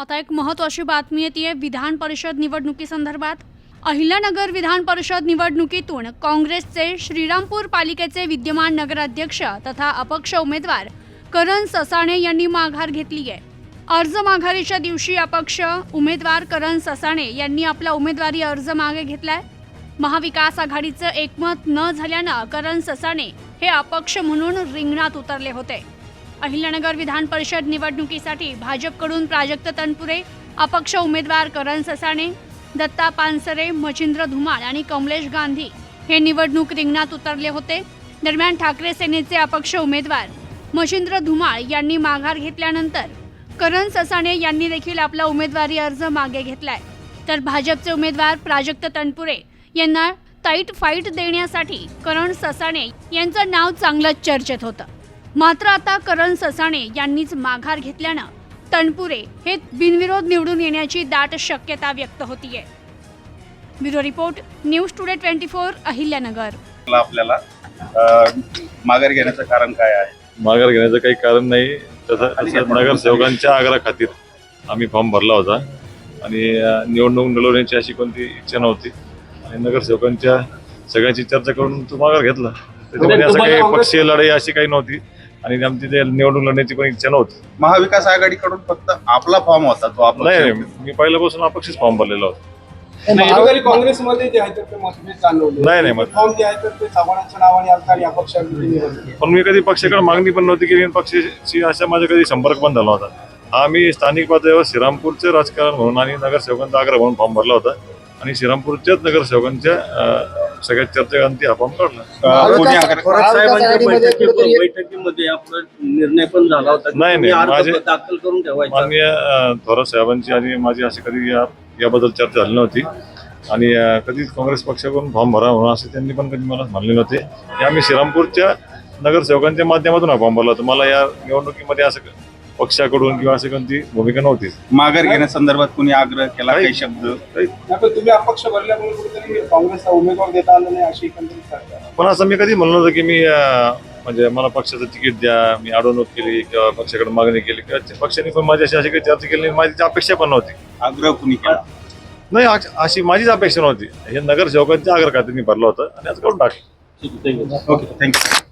आता एक महत्त्वाची बातमी येते विधान परिषद निवडणुकीसंदर्भात। अहिल्यानगर विधान परिषद निवडणुकीतून काँग्रेसचे श्रीरामपूर पालिकेचे विद्यमान नगराध्यक्ष तथा अपक्ष उमेदवार करण ससाणे यांनी माघार घेतली आहे। अर्ज माघारीच्या दिवशी अपक्ष उमेदवार करण ससाणे यांनी आपला उमेदवारी अर्ज मागे घेतलाय। महाविकास आघाडीचं एकमत न झाल्यानं करण ससाणे हे अपक्ष म्हणून रिंगणात उतरले होते। अहिल्यानगर विधान परिषद निवडणुकीसाठी भाजपकडून प्राजक्त तनपुरे, अपक्ष उमेदवार करण ससाणे, दत्ता पानसरे, मचिंद्र धुमाळ आणि कमलेश गांधी हे निवडणूक रिंगणात उतरले होते। दरम्यान ठाकरे सेनेचे अपक्ष उमेदवार मचिंद्र धुमाळ यांनी माघार घेतल्यानंतर करण ससाणे यांनी देखील आपला उमेदवारी अर्ज मागे घेतलाय। तर भाजपचे उमेदवार प्राजक्त तनपुरे यांना टाईट फाईट देण्यासाठी करण ससाणे यांचं नाव चांगलंच चर्चेत होतं। मात्र आता करण ससाणे यांनीच माघार घेतल्यानं तनपुरे हे बिनविरोध निवडून येण्याची दाट शक्यता व्यक्त होतीये। Bureau report, news today 24, Ahilyanagar. आपल्याला माघार घेण्याचं कारण काय आहे? माघार घेण्याचं काही कारण नाही। तसं नगरसेवकांच्या आग्रहाखातीर आम्ही फॉर्म भरला होता आणि निवडणूक लढवण्याची अशी कोणती इच्छा नव्हती आणि नगरसेवकांच्या सगळ्यांची चर्चा करून तो माघार घेतला। त्याच्यामध्ये असं काही पक्षीय लढाई अशी काही नव्हती आणि आमची ते निवडणूक लढण्याची पण इच्छा नव्हती। महाविकास आघाडीकडून फक्त आपला फॉर्म होता, तो आपला नाही, मी पहिल्यापासून अपक्षच फॉर्म भरलेला होता। काँग्रेसमध्ये जे आहे ते मतभेद जाणवले नाही फॉर्म जे आहे ते चव्हाणांच्या नावाने आलता आणि अपक्षाने पण मी कधी पक्षाकडे मागणी पण नव्हती केली, पक्षाची अशा माझा कधी संपर्क पण झाला होता। आम्ही स्थानिक पातळीवर श्रीरामपूरचे राजकारण म्हणून आणि नगरसेवकांचा आग्रह म्हणून फॉर्म भरला होता आणि श्रीरामपूरच्याच नगरसेवकांच्या सगळ्या चर्चेअंती हा फॉर्म काढला। बैठकीमध्ये आपला निर्णय पण झाला होता। नाही, माझे दाखल करून ठेवायचा। माननीय थोरात साहेबांची आणि माझी अशी कधी याबद्दल चर्चा झाली नव्हती आणि कधीच काँग्रेस पक्षाकडून फॉर्म भरा म्हणून असं त्यांनी पण कधी मला म्हणले नव्हते। आम्ही श्रीरामपूरच्या नगरसेवकांच्या माध्यमातून हा फॉर्म भरला होता। मला या निवडणुकीमध्ये असं पक्षाकडून किंवा असं कोणती भूमिका नव्हती। माघार घेण्यासंदर्भात कोणी आग्रह केला काही शब्द? तुम्ही अपक्ष भरल्यामुळे कुठेतरी काँग्रेसला उमेदवार देता आला नाही अशी पण असं मी कधी म्हणलो नव्हतं की मी म्हणजे मला पक्षाचं तिकीट द्या, मी अडवणूक केली किंवा पक्षाकडे मागणी केली किंवा पक्षाने पण माझ्याशी अशी काही चर्चा केली नाही। माझी अपेक्षा पण नव्हती। आग्रह कुणी केला नाही, अशी माझीच अपेक्षा नव्हती। हे नगरसेवकांच्या आग्रह खाते मी भरला होता आणि आज करून टाकलं। Okay, thank you.